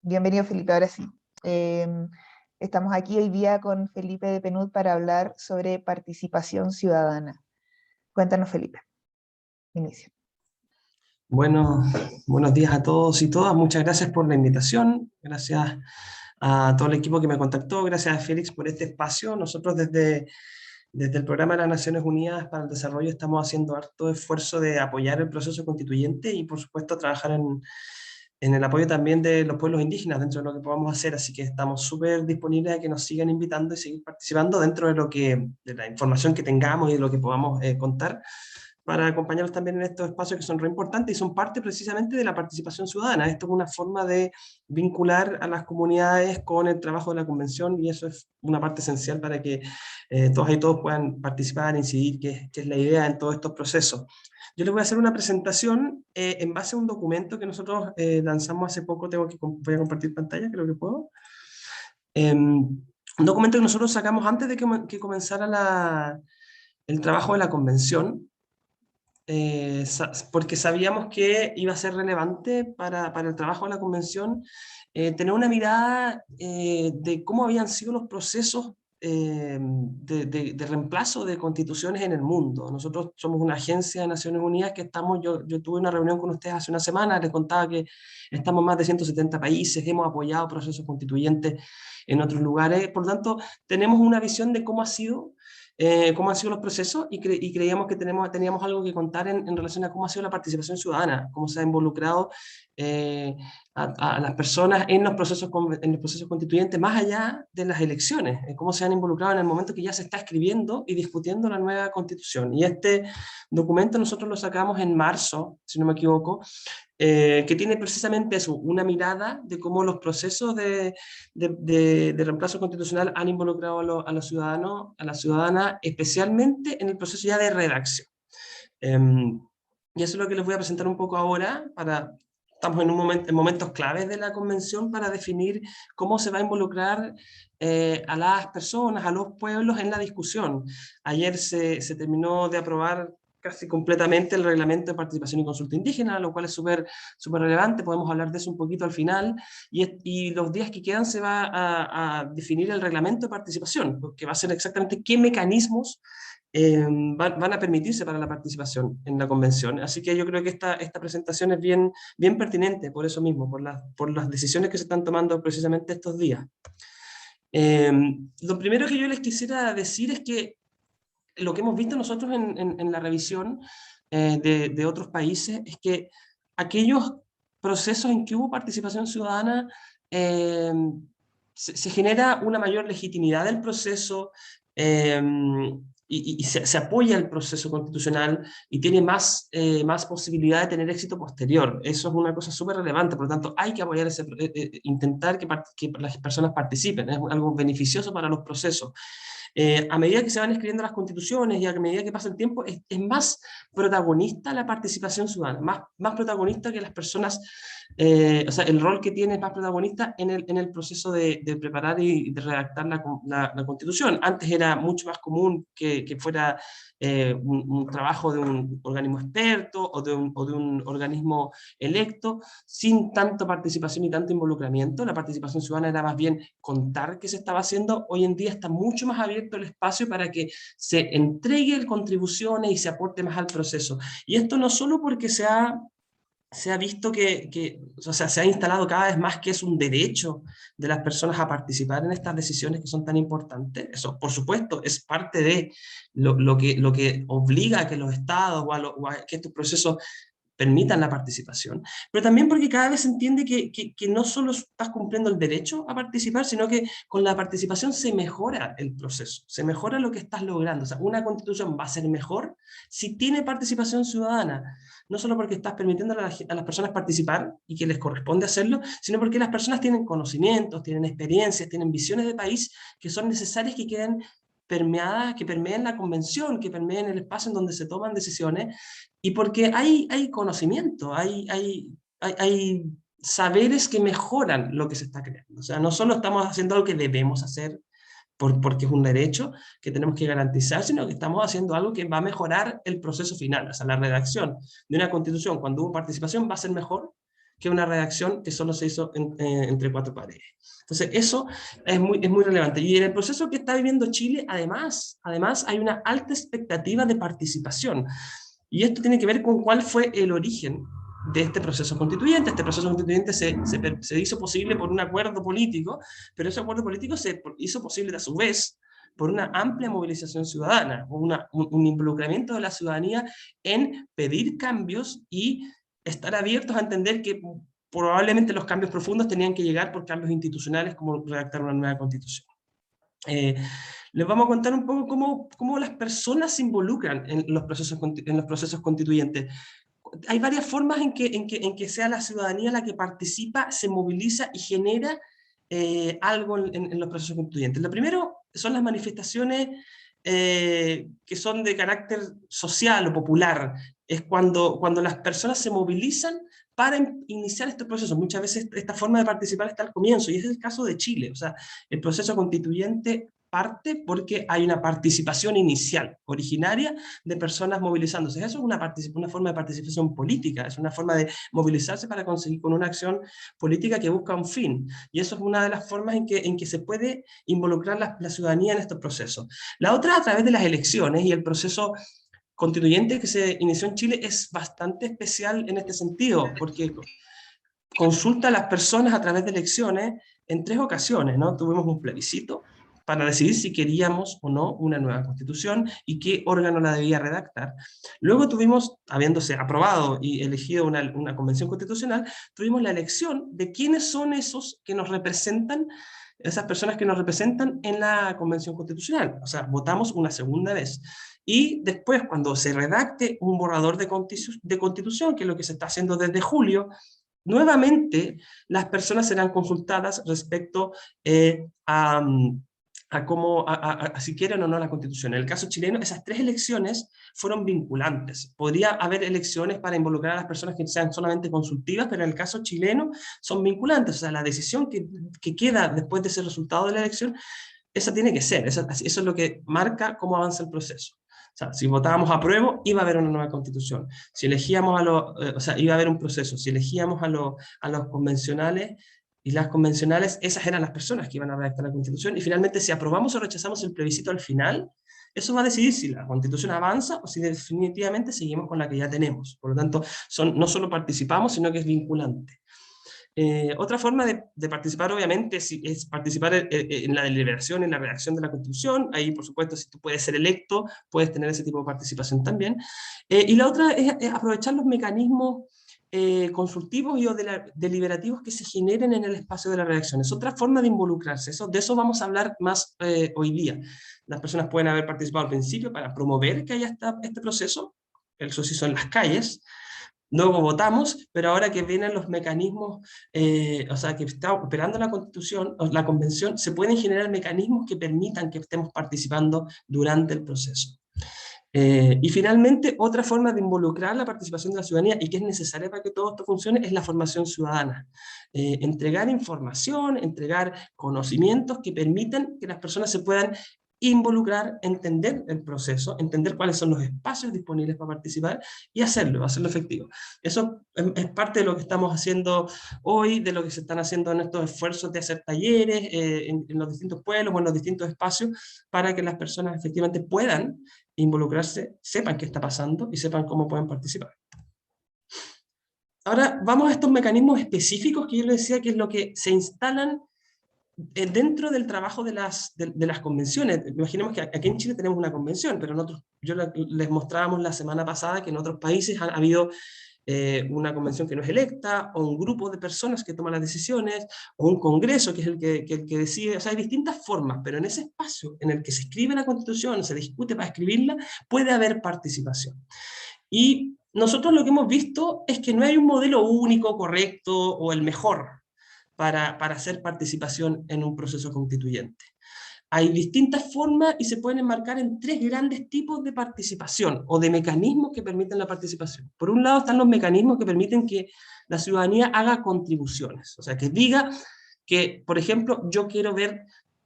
Bienvenido, Felipe, ahora sí. Eh, Estamos aquí hoy día con Felipe de Penud para hablar sobre participación ciudadana. Cuéntanos, Felipe, inicio. Bueno, buenos días a todos y todas. Muchas gracias por la invitación. Gracias a todo el equipo que me contactó. Gracias a Félix por este espacio. Nosotros desde el Programa de las Naciones Unidas para el Desarrollo estamos haciendo harto esfuerzo de apoyar el proceso constituyente y, por supuesto, trabajar en el apoyo también de los pueblos indígenas dentro de lo que podamos hacer. Así que estamos súper disponibles a que nos sigan invitando y seguir participando dentro de la información que tengamos y de lo que podamos contar, para acompañarlos también en estos espacios que son re importantes y son parte precisamente de la participación ciudadana. Esto es una forma de vincular a las comunidades con el trabajo de la convención, y eso es una parte esencial para que todas y todos puedan participar, incidir, que es la idea en todos estos procesos. Yo les voy a hacer una presentación en base a un documento que nosotros lanzamos hace poco. Voy a compartir pantalla, creo que puedo. Un documento que nosotros sacamos antes de que comenzara el trabajo de la convención, porque sabíamos que iba a ser relevante para el trabajo de la convención, tener una mirada de cómo habían sido los procesos de reemplazo de constituciones en el mundo. Nosotros somos una agencia de Naciones Unidas que yo tuve una reunión con ustedes hace una semana, les contaba que estamos en más de 170 países, hemos apoyado procesos constituyentes en otros lugares. Por lo tanto, tenemos una visión de cómo han sido los procesos, y creíamos que teníamos algo que contar en relación a cómo ha sido la participación ciudadana, cómo se ha involucrado eh, a las personas en los procesos constituyentes, más allá de las elecciones, cómo se han involucrado en el momento que ya se está escribiendo y discutiendo la nueva constitución. Y este documento nosotros lo sacamos en marzo, si no me equivoco, que tiene precisamente eso, una mirada de cómo los procesos de reemplazo constitucional han involucrado a los ciudadanos, a la ciudadana, especialmente en el proceso ya de redacción. Y eso es lo que les voy a presentar un poco ahora. Estamos en momentos claves de la convención para definir cómo se va a involucrar a las personas, a los pueblos en la discusión. Ayer se terminó de aprobar casi completamente el reglamento de participación y consulta indígena, lo cual es súper relevante. Podemos hablar de eso un poquito al final. Y los días que quedan se va a definir el reglamento de participación, que va a ser exactamente qué mecanismos van a permitirse para la participación en la convención. Así que yo creo que esta presentación es bien pertinente por eso mismo, por las decisiones que se están tomando precisamente estos días. Eh, lo primero que yo les quisiera decir es que lo que hemos visto nosotros en la revisión de otros países es que aquellos procesos en que hubo participación ciudadana, eh, se genera una mayor legitimidad del proceso, eh, y se apoya el proceso constitucional y tiene más posibilidad de tener éxito posterior. Eso es una cosa súper relevante. Por lo tanto, hay que apoyar intentar que las personas participen. Es algo beneficioso para los procesos. A medida que se van escribiendo las constituciones y a medida que pasa el tiempo, es más protagonista la participación ciudadana, más protagonista que las personas, o sea, el rol que tiene es más protagonista en el proceso de preparar y de redactar la constitución. Antes era mucho más común que fuera un trabajo de un organismo experto o de un organismo electo, sin tanta participación y tanto involucramiento. La participación ciudadana era más bien contar qué se estaba haciendo. Hoy en día está mucho más abierto el espacio para que se entregue contribuciones y se aporte más al proceso. Y esto no solo porque se ha visto o sea, se ha instalado cada vez más que es un derecho de las personas a participar en estas decisiones que son tan importantes. Eso, por supuesto, es parte de lo que obliga a que los estados o a que estos procesos permitan la participación, pero también porque cada vez se entiende que no solo estás cumpliendo el derecho a participar, sino que con la participación se mejora el proceso, se mejora lo que estás logrando. O sea, una constitución va a ser mejor si tiene participación ciudadana, no solo porque estás permitiendo a las personas participar y que les corresponde hacerlo, sino porque las personas tienen conocimientos, tienen experiencias, tienen visiones de país que son necesarias, que queden permeadas, que permeen la convención, que permeen el espacio en donde se toman decisiones, y porque hay conocimiento, hay saberes que mejoran lo que se está creando. O sea, no solo estamos haciendo algo que debemos hacer porque es un derecho que tenemos que garantizar, sino que estamos haciendo algo que va a mejorar el proceso final. O sea, la redacción de una constitución, cuando hubo participación, va a ser mejor que una redacción que solo se hizo entre cuatro paredes. Entonces eso es muy relevante. Y en el proceso que está viviendo Chile, además hay una alta expectativa de participación. Y esto tiene que ver con cuál fue el origen de este proceso constituyente. Este proceso constituyente se hizo posible por un acuerdo político, pero ese acuerdo político se hizo posible a su vez por una amplia movilización ciudadana, un involucramiento de la ciudadanía en pedir cambios y estar abiertos a entender que probablemente los cambios profundos tenían que llegar por cambios institucionales como redactar una nueva constitución. Les vamos a contar un poco cómo las personas se involucran en los procesos constituyentes. Hay varias formas en que sea la ciudadanía la que participa, se moviliza y genera algo en los procesos constituyentes. Lo primero son las manifestaciones que son de carácter social o popular. Es cuando las personas se movilizan para iniciar este proceso. Muchas veces esta forma de participar está al comienzo, y ese es el caso de Chile. O sea, el proceso constituyente parte porque hay una participación inicial, originaria, de personas movilizándose. Eso es una forma de participación política, es una forma de movilizarse para conseguir con una acción política que busca un fin. Y eso es una de las formas en que se puede involucrar la ciudadanía en estos procesos. La otra, a través de las elecciones, y el proceso constituyente que se inició en Chile es bastante especial en este sentido, porque consulta a las personas a través de elecciones en 3 ocasiones, ¿no? Tuvimos un plebiscito para decidir si queríamos o no una nueva constitución y qué órgano la debía redactar. Luego tuvimos, habiéndose aprobado y elegido una convención constitucional, tuvimos la elección de quiénes son esos que nos representan, esas personas que nos representan en la convención constitucional. O sea, votamos una segunda vez. Y después, cuando se redacte un borrador de constitución, que es lo que se está haciendo desde julio, nuevamente las personas serán consultadas respecto a si quieren o no la constitución. En el caso chileno, esas 3 elecciones fueron vinculantes. Podría haber elecciones para involucrar a las personas que sean solamente consultivas, pero en el caso chileno son vinculantes. O sea, la decisión que queda después de ese resultado de la elección, esa tiene que ser. Eso es lo que marca cómo avanza el proceso. O sea, si votábamos a prueba, iba a haber una nueva constitución. Si elegíamos o sea, iba a haber un proceso. Si elegíamos a los convencionales y las convencionales, esas eran las personas que iban a redactar la constitución. Y finalmente, si aprobamos o rechazamos el plebiscito al final, eso va a decidir si la constitución avanza o si definitivamente seguimos con la que ya tenemos. Por lo tanto, no solo participamos, sino que es vinculante. Otra forma de participar, obviamente, es participar en la deliberación, en la redacción de la Constitución. Ahí, por supuesto, si tú puedes ser electo, puedes tener ese tipo de participación también. Y la otra es aprovechar los mecanismos consultivos y deliberativos que se generen en el espacio de la redacción. Es otra forma de involucrarse. De eso vamos a hablar más hoy día. Las personas pueden haber participado al principio para promover que haya este proceso. Eso se hizo en las calles. Luego votamos, pero ahora que vienen los mecanismos, o sea, que está operando la Constitución, o la Convención, se pueden generar mecanismos que permitan que estemos participando durante el proceso. Y finalmente, otra forma de involucrar la participación de la ciudadanía y que es necesaria para que todo esto funcione es la formación ciudadana. Entregar información, entregar conocimientos que permitan que las personas se puedan involucrar, entender el proceso, entender cuáles son los espacios disponibles para participar y hacerlo efectivo. Eso es parte de lo que estamos haciendo hoy, de lo que se están haciendo en estos esfuerzos de hacer talleres en los distintos pueblos o en los distintos espacios para que las personas efectivamente puedan involucrarse, sepan qué está pasando y sepan cómo pueden participar. Ahora vamos a estos mecanismos específicos que yo les decía que es lo que se instalan dentro del trabajo de las convenciones. Imaginemos que aquí en Chile tenemos una convención, pero les mostrábamos la semana pasada que en otros países ha habido una convención que no es electa, o un grupo de personas que toman las decisiones, o un congreso que es el que decide. O sea, hay distintas formas, pero en ese espacio en el que se escribe la Constitución, se discute para escribirla, puede haber participación. Y nosotros lo que hemos visto es que no hay un modelo único, correcto, o el mejor para hacer participación en un proceso constituyente. Hay distintas formas y se pueden enmarcar en 3 grandes tipos de participación o de mecanismos que permiten la participación. Por un lado están los mecanismos que permiten que la ciudadanía haga contribuciones, o sea, que diga que, por ejemplo, yo quiero ver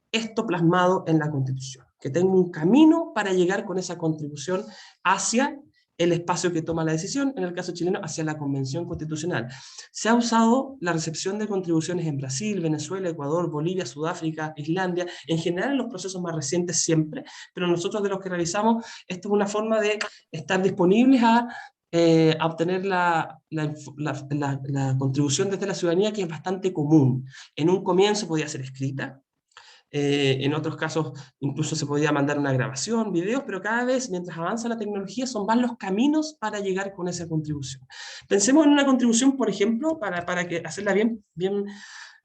esto plasmado en la Constitución, que tengo un camino para llegar con esa contribución hacia el espacio que toma la decisión, en el caso chileno, hacia la Convención Constitucional. Se ha usado la recepción de contribuciones en Brasil, Venezuela, Ecuador, Bolivia, Sudáfrica, Islandia, en general en los procesos más recientes siempre, pero nosotros de los que realizamos, esto es una forma de estar disponibles a obtener la contribución desde la ciudadanía, que es bastante común. En un comienzo podía ser escrita, en otros casos incluso se podía mandar una grabación, videos, pero cada vez mientras avanza la tecnología son más los caminos para llegar con esa contribución. Pensemos en una contribución, por ejemplo, para que hacerla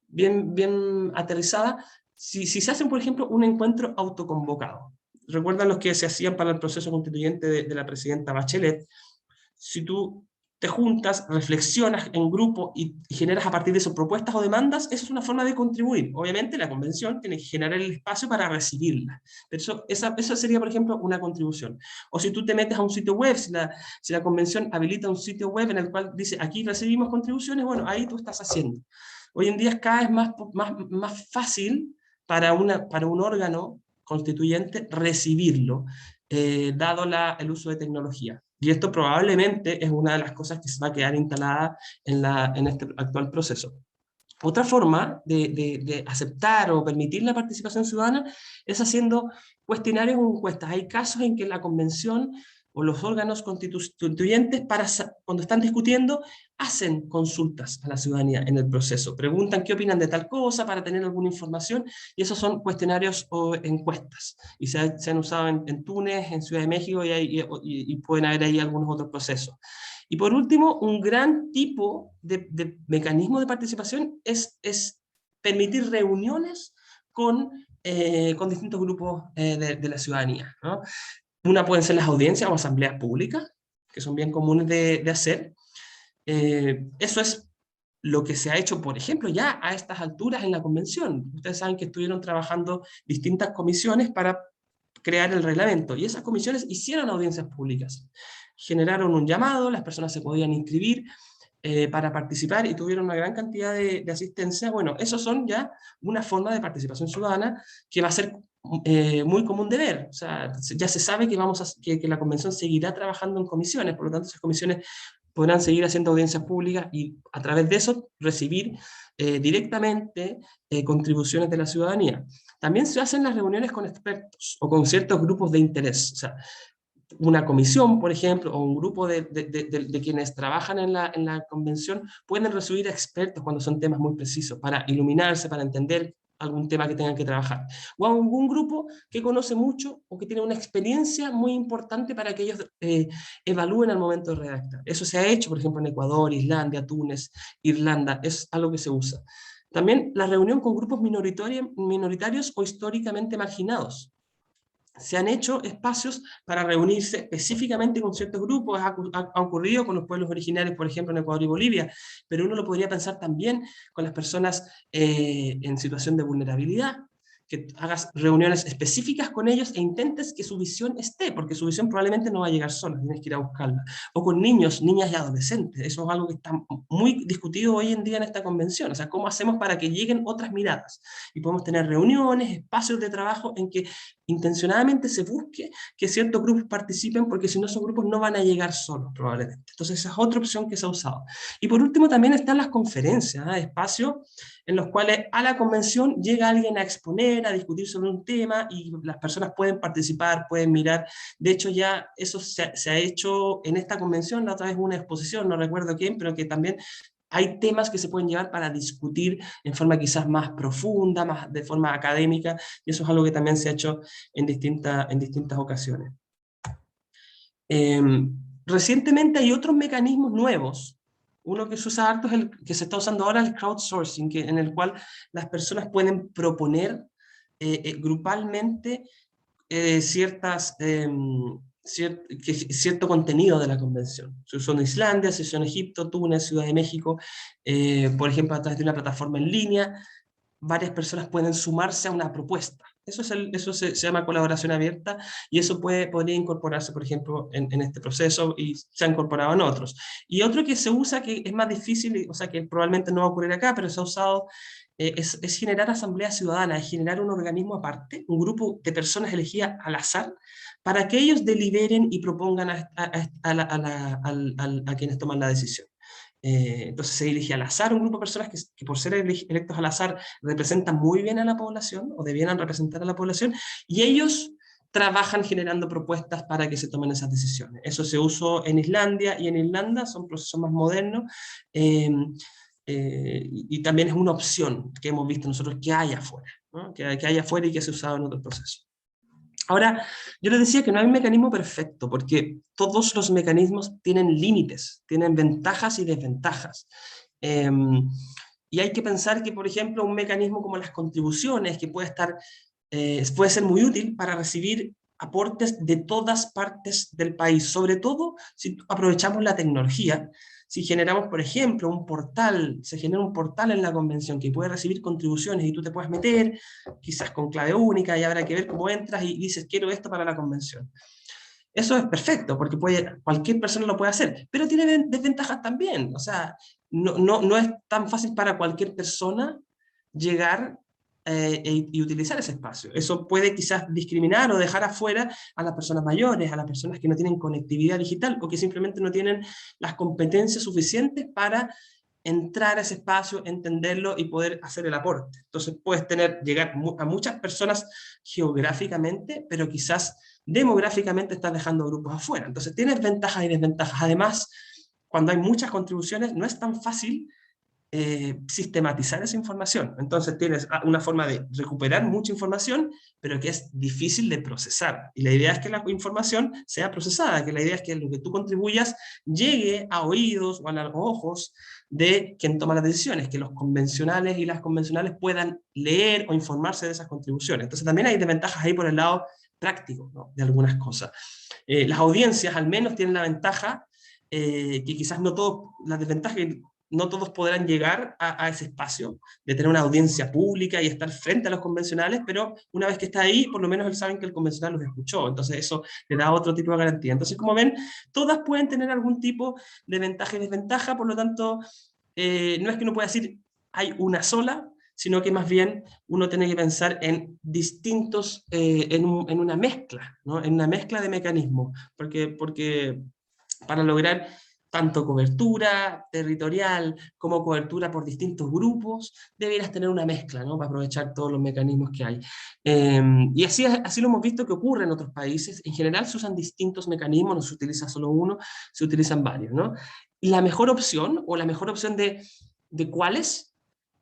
bien aterrizada, si se hacen, por ejemplo, un encuentro autoconvocado. ¿Recuerdan los que se hacían para el proceso constituyente de la presidenta Bachelet? Si tú te juntas, reflexionas en grupo y generas a partir de eso propuestas o demandas, eso es una forma de contribuir. Obviamente la convención tiene que generar el espacio para recibirla. Pero eso sería, por ejemplo, una contribución. O si tú te metes a un sitio web, si la convención habilita un sitio web en el cual dice, aquí recibimos contribuciones, bueno, ahí tú estás haciendo. Hoy en día es cada vez más fácil para un órgano constituyente recibirlo, dado el uso de tecnología. Y esto probablemente es una de las cosas que se va a quedar instalada en este actual proceso. Otra forma de aceptar o permitir la participación ciudadana es haciendo cuestionarios o encuestas. Hay casos en que la convención o los órganos constituyentes, cuando están discutiendo, hacen consultas a la ciudadanía en el proceso. Preguntan qué opinan de tal cosa para tener alguna información, y esos son cuestionarios o encuestas. Y se han usado en Túnez, en Ciudad de México, y pueden haber ahí algunos otros procesos. Y por último, un gran tipo de mecanismo de participación es permitir reuniones con distintos grupos de la ciudadanía, ¿no? Una pueden ser las audiencias o asambleas públicas, que son bien comunes de hacer. Eso es lo que se ha hecho, por ejemplo, ya a estas alturas en la convención. Ustedes saben que estuvieron trabajando distintas comisiones para crear el reglamento, y esas comisiones hicieron audiencias públicas. Generaron un llamado, las personas se podían inscribir para participar y tuvieron una gran cantidad de asistencia. Bueno, esos son ya una forma de participación ciudadana que va a ser muy común de ver. O sea, ya se sabe que la convención seguirá trabajando en comisiones, por lo tanto esas comisiones podrán seguir haciendo audiencias públicas y a través de eso recibir directamente contribuciones de la ciudadanía. También se hacen las reuniones con expertos o con ciertos grupos de interés. O sea, una comisión, por ejemplo, o un grupo de quienes trabajan en la convención pueden recibir a expertos cuando son temas muy precisos, para iluminarse, para entender algún tema que tengan que trabajar. O a algún grupo que conoce mucho o que tiene una experiencia muy importante para que ellos evalúen al momento de redactar. Eso se ha hecho, por ejemplo, en Ecuador, Islandia, Túnez, Irlanda, es algo que se usa. También la reunión con grupos minoritarios o históricamente marginados. Se han hecho espacios para reunirse específicamente con ciertos grupos. Ha ocurrido con los pueblos originarios, por ejemplo, en Ecuador y Bolivia, pero uno lo podría pensar también con las personas en situación de vulnerabilidad, que hagas reuniones específicas con ellos e intentes que su visión esté, porque su visión probablemente no va a llegar sola, tienes que ir a buscarla. O con niños, niñas y adolescentes. Eso es algo que está muy discutido hoy en día en esta convención. O sea, ¿cómo hacemos para que lleguen otras miradas? Y podemos tener reuniones, espacios de trabajo en que intencionadamente se busque que ciertos grupos participen, porque si no esos grupos no van a llegar solos probablemente. Entonces esa es otra opción que se ha usado. Y por último también están las conferencias, espacios en los cuales a la convención llega alguien a exponer, a discutir sobre un tema, y las personas pueden participar, pueden mirar. De hecho ya eso se ha hecho en esta convención, la otra vez una exposición, no recuerdo quién, pero que también hay temas que se pueden llevar para discutir en forma quizás más profunda, más de forma académica, y eso es algo que también se ha hecho en distintas ocasiones. Recientemente hay otros mecanismos nuevos. Uno que se usa harto es el que se está usando ahora, el crowdsourcing, en el cual las personas pueden proponer grupalmente cierto contenido de la convención. Se usó en Islandia, se usó en Egipto, Túnez, Ciudad de México, por ejemplo, a través de una plataforma en línea, varias personas pueden sumarse a una propuesta. Se llama colaboración abierta, y eso podría incorporarse, por ejemplo, en este proceso, y se ha incorporado en otros. Y otro que se usa, que es más difícil, o sea, que probablemente no va a ocurrir acá, pero se ha usado, es generar asambleas ciudadanas, es generar un organismo aparte, un grupo de personas elegidas al azar, para que ellos deliberen y propongan a quienes toman la decisión. Entonces se elige al azar un grupo de personas que por ser electos al azar representan muy bien a la población, o debieran representar a la población, y ellos trabajan generando propuestas para que se tomen esas decisiones. Eso se usó en Islandia y en Irlanda, son procesos más modernos, y también es una opción que hemos visto nosotros que hay afuera, ¿no? que hay afuera y que se ha usado en otros procesos. Ahora, yo les decía que no hay un mecanismo perfecto, porque todos los mecanismos tienen límites, tienen ventajas y desventajas. Y hay que pensar que, por ejemplo, un mecanismo como las contribuciones, que puede ser muy útil para recibir aportes de todas partes del país, sobre todo si aprovechamos la tecnología. Si generamos, por ejemplo, se genera un portal en la convención que puede recibir contribuciones, y tú te puedes meter, quizás con clave única, y habrá que ver cómo entras y dices, quiero esto para la convención. Eso es perfecto, porque cualquier persona lo puede hacer, pero tiene desventajas también. O sea, no es tan fácil para cualquier persona llegar y utilizar ese espacio. Eso puede quizás discriminar o dejar afuera a las personas mayores, a las personas que no tienen conectividad digital, o que simplemente no tienen las competencias suficientes para entrar a ese espacio, entenderlo y poder hacer el aporte. Entonces puedes llegar a muchas personas geográficamente, pero quizás demográficamente estás dejando grupos afuera. Entonces tienes ventajas y desventajas. Además, cuando hay muchas contribuciones, no es tan fácil sistematizar esa información. Entonces tienes una forma de recuperar mucha información, pero que es difícil de procesar. Y la idea es que la información sea procesada, que la idea es que lo que tú contribuyas llegue a oídos o a los ojos de quien toma las decisiones, que los convencionales y las convencionales puedan leer o informarse de esas contribuciones. Entonces también hay desventajas ahí por el lado práctico, ¿no?, de algunas cosas. Las audiencias al menos tienen la ventaja, que quizás no todos, la desventaja que no todos podrán llegar a ese espacio de tener una audiencia pública y estar frente a los convencionales, pero una vez que está ahí, por lo menos ellos saben que el convencional los escuchó, entonces eso le da otro tipo de garantía. Entonces, como ven, todas pueden tener algún tipo de ventaja y desventaja, por lo tanto, no es que uno pueda decir hay una sola, sino que más bien uno tiene que pensar en distintos, en una mezcla, ¿no?, en una mezcla de mecanismos, porque para lograr tanto cobertura territorial como cobertura por distintos grupos, deberás tener una mezcla, ¿no?, para aprovechar todos los mecanismos que hay. Y así lo hemos visto que ocurre en otros países. En general se usan distintos mecanismos, no se utiliza solo uno, se utilizan varios, ¿no? Y la mejor opción, o la mejor opción de cuáles,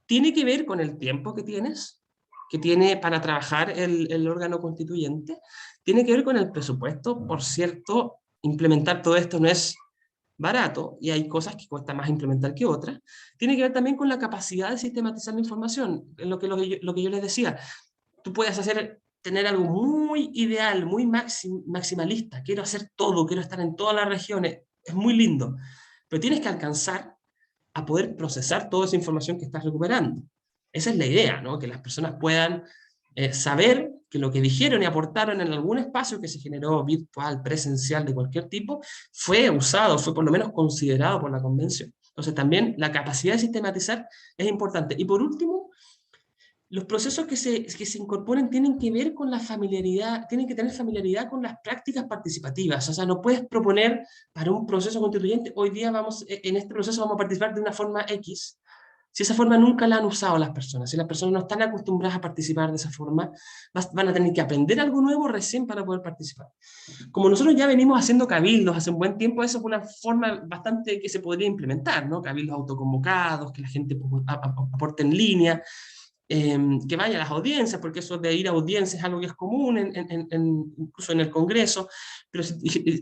tiene que ver con el tiempo que tiene para trabajar el órgano constituyente, tiene que ver con el presupuesto. Por cierto, implementar todo esto no es barato, y hay cosas que cuesta más implementar que otras. Tiene que ver también con la capacidad de sistematizar la información, en lo que yo les decía. Tú puedes tener algo muy ideal, muy maximalista, quiero hacer todo, quiero estar en todas las regiones, es muy lindo, pero tienes que alcanzar a poder procesar toda esa información que estás recuperando. Esa es la idea, ¿no?, que las personas puedan saber que lo que dijeron y aportaron en algún espacio que se generó virtual, presencial, de cualquier tipo, fue usado, fue por lo menos considerado por la convención. Entonces también la capacidad de sistematizar es importante. Y por último, los procesos que se incorporen tienen que ver con la familiaridad, tienen que tener familiaridad con las prácticas participativas. O sea, no puedes proponer para un proceso constituyente, hoy día en este proceso vamos a participar de una forma X, si esa forma nunca la han usado las personas, si las personas no están acostumbradas a participar de esa forma, van a tener que aprender algo nuevo recién para poder participar. Como nosotros ya venimos haciendo cabildos hace un buen tiempo, eso es una forma bastante que se podría implementar, ¿no? Cabildos autoconvocados, que la gente aporte en línea, que vaya a las audiencias, porque eso de ir a audiencias es algo que es común, incluso en el Congreso. Pero si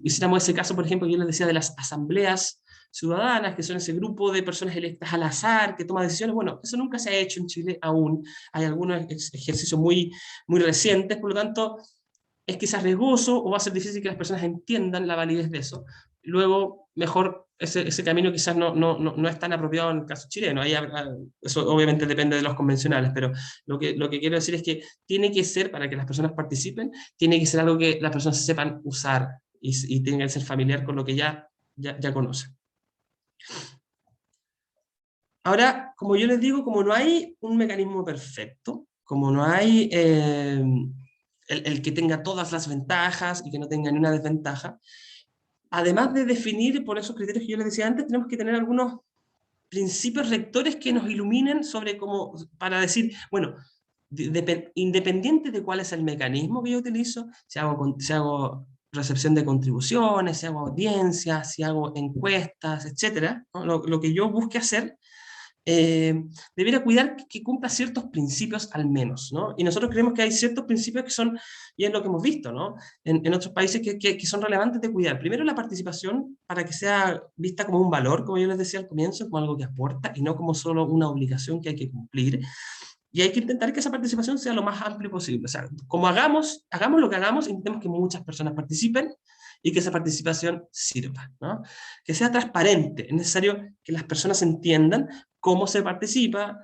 hiciéramos ese caso, por ejemplo, yo les decía de las asambleas ciudadanas, que son ese grupo de personas electas al azar, que toma decisiones, bueno, eso nunca se ha hecho en Chile aún, hay algunos ejercicios muy, muy recientes, por lo tanto, es quizás riesgoso, o va a ser difícil que las personas entiendan la validez de eso. Luego, mejor ese camino quizás no es tan apropiado en el caso chileno. Eso obviamente depende de los convencionales, pero lo que quiero decir es que tiene que ser, para que las personas participen, tiene que ser algo que las personas sepan usar y tienen que ser familiar con lo que ya conocen. Ahora, como yo les digo, como no hay un mecanismo perfecto, como no hay el que tenga todas las ventajas y que no tenga ni una desventaja, además de definir por esos criterios que yo les decía antes, tenemos que tener algunos principios rectores que nos iluminen sobre cómo, para decir, bueno, independiente de cuál es el mecanismo que yo utilizo, si hago recepción de contribuciones, si hago audiencias, si hago encuestas, etcétera, ¿no? Lo que yo busque hacer, debiera cuidar que cumpla ciertos principios al menos, ¿no? Y nosotros creemos que hay ciertos principios que son, y es lo que hemos visto, ¿no? En otros países que son relevantes de cuidar. Primero, la participación, para que sea vista como un valor, como yo les decía al comienzo, como algo que aporta, y no como solo una obligación que hay que cumplir. Y hay que intentar que esa participación sea lo más amplio posible. O sea, como hagamos lo que hagamos, intentemos que muchas personas participen y que esa participación sirva, ¿no? Que sea transparente. Es necesario que las personas entiendan cómo se participa,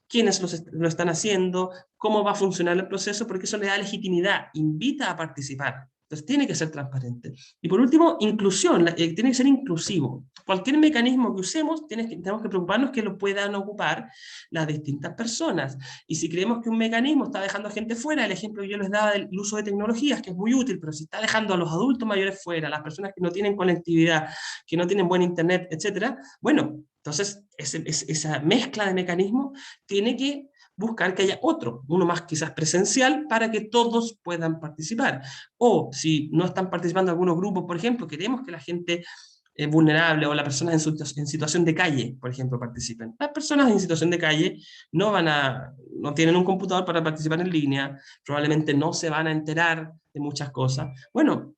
quiénes lo están haciendo, cómo va a funcionar el proceso, porque eso le da legitimidad, invita a participar. Entonces tiene que ser transparente. Y por último, inclusión, tiene que ser inclusivo. Cualquier mecanismo que usemos, tenemos que preocuparnos que lo puedan ocupar las distintas personas. Y si creemos que un mecanismo está dejando a gente fuera, el ejemplo que yo les daba del uso de tecnologías, que es muy útil, pero si está dejando a los adultos mayores fuera, las personas que no tienen conectividad, que no tienen buen internet, etcétera, bueno, entonces esa mezcla de mecanismos tiene que buscar que haya otro, uno más quizás presencial, para que todos puedan participar. O si no están participando algunos grupos, por ejemplo, queremos que la gente vulnerable o las personas en situación de calle, por ejemplo, participen. Las personas en situación de calle no tienen un computador para participar en línea, probablemente no se van a enterar de muchas cosas. Bueno,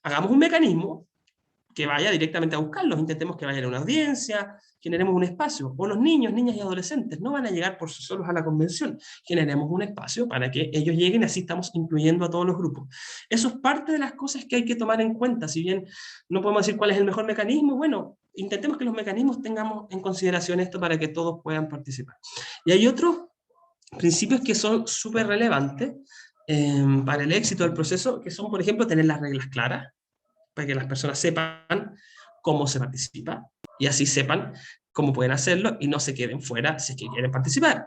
hagamos un mecanismo que vaya directamente a buscarlos, intentemos que vayan a una audiencia, generemos un espacio. O los niños, niñas y adolescentes no van a llegar por sí solos a la convención, generemos un espacio para que ellos lleguen y así estamos incluyendo a todos los grupos. Eso es parte de las cosas que hay que tomar en cuenta. Si bien no podemos decir cuál es el mejor mecanismo, bueno, intentemos que los mecanismos tengamos en consideración esto para que todos puedan participar. Y hay otros principios que son súper relevantes para el éxito del proceso, que son, por ejemplo, tener las reglas claras, para que las personas sepan cómo se participa y así sepan cómo pueden hacerlo y no se queden fuera si es que quieren participar.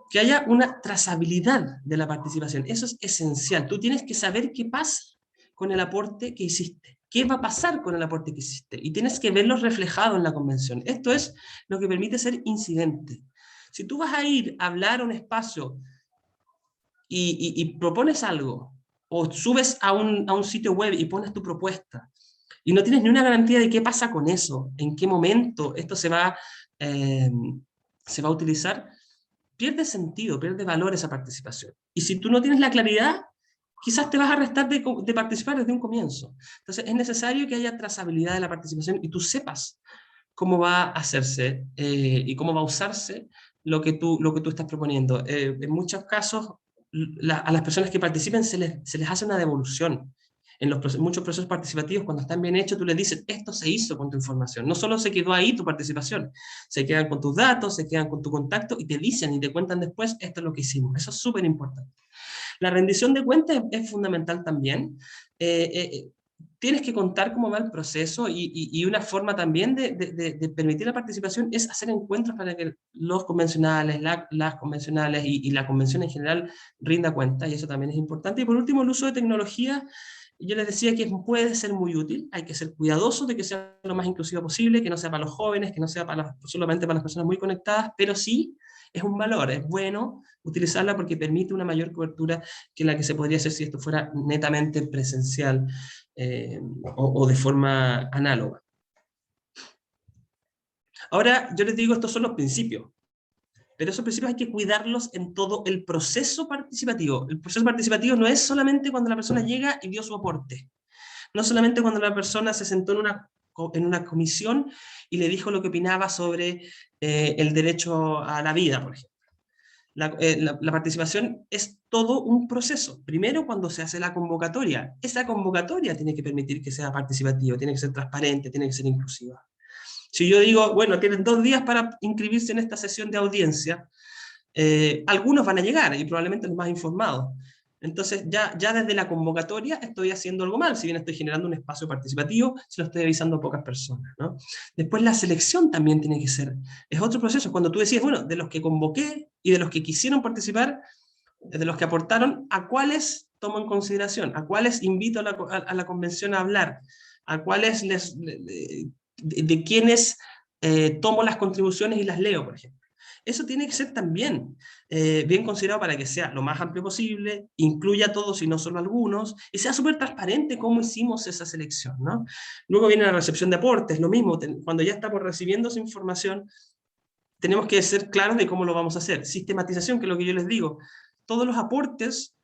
Que haya una trazabilidad de la participación, eso es esencial. Tú tienes que saber qué pasa con el aporte que hiciste, qué va a pasar con el aporte que hiciste y tienes que verlo reflejado en la convención. Esto es lo que permite ser incidente. Si tú vas a ir a hablar a un espacio y propones algo, o subes a un sitio web y pones tu propuesta, y no tienes ni una garantía de qué pasa con eso, en qué momento esto se va a utilizar, pierde sentido, pierde valor esa participación. Y si tú no tienes la claridad, quizás te vas a restar de participar desde un comienzo. Entonces es necesario que haya trazabilidad de la participación y tú sepas cómo va a hacerse y cómo va a usarse lo que tú estás proponiendo. En muchos casos, a las personas que participen se les hace una devolución. En muchos procesos participativos, cuando están bien hechos, tú les dices, esto se hizo con tu información. No solo se quedó ahí tu participación, se quedan con tus datos, se quedan con tu contacto y te dicen y te cuentan después, esto es lo que hicimos. Eso es súper importante. La rendición de cuentas es fundamental también. Tienes que contar cómo va el proceso y una forma también de permitir la participación es hacer encuentros para que los convencionales, las convencionales y la convención en general rinda cuenta, y eso también es importante. Y por último, el uso de tecnología. Yo les decía que puede ser muy útil, hay que ser cuidadosos de que sea lo más inclusivo posible, que no sea para los jóvenes, que no sea solamente para las personas muy conectadas, pero sí es un valor, es bueno utilizarla porque permite una mayor cobertura que la que se podría hacer si esto fuera netamente presencial o de forma análoga. Ahora, yo les digo, estos son los principios, pero esos principios hay que cuidarlos en todo el proceso participativo. El proceso participativo no es solamente cuando la persona llega y dio su aporte, no solamente cuando la persona se sentó en una comisión y le dijo lo que opinaba sobre el derecho a la vida, por ejemplo. La participación es todo un proceso. Primero, cuando se hace la convocatoria. Esa convocatoria tiene que permitir que sea participativa, tiene que ser transparente, tiene que ser inclusiva. Si yo digo, bueno, tienen 2 días para inscribirse en esta sesión de audiencia, algunos van a llegar y probablemente los más informados. Entonces ya desde la convocatoria estoy haciendo algo mal, si bien estoy generando un espacio participativo, se lo estoy avisando a pocas personas, ¿no? Después la selección también tiene que ser, es otro proceso, cuando tú decías, bueno, de los que convoqué y de los que quisieron participar, de los que aportaron, ¿a cuáles tomo en consideración? ¿A cuáles invito a la convención a hablar? ¿A cuáles de quiénes tomo las contribuciones y las leo, por ejemplo? Eso tiene que ser también bien considerado para que sea lo más amplio posible, incluya a todos y no solo a algunos, y sea súper transparente cómo hicimos esa selección, ¿no? Luego viene la recepción de aportes, lo mismo, cuando ya estamos recibiendo esa información, tenemos que ser claros de cómo lo vamos a hacer. Sistematización, que es lo que yo les digo. Todos los aportes,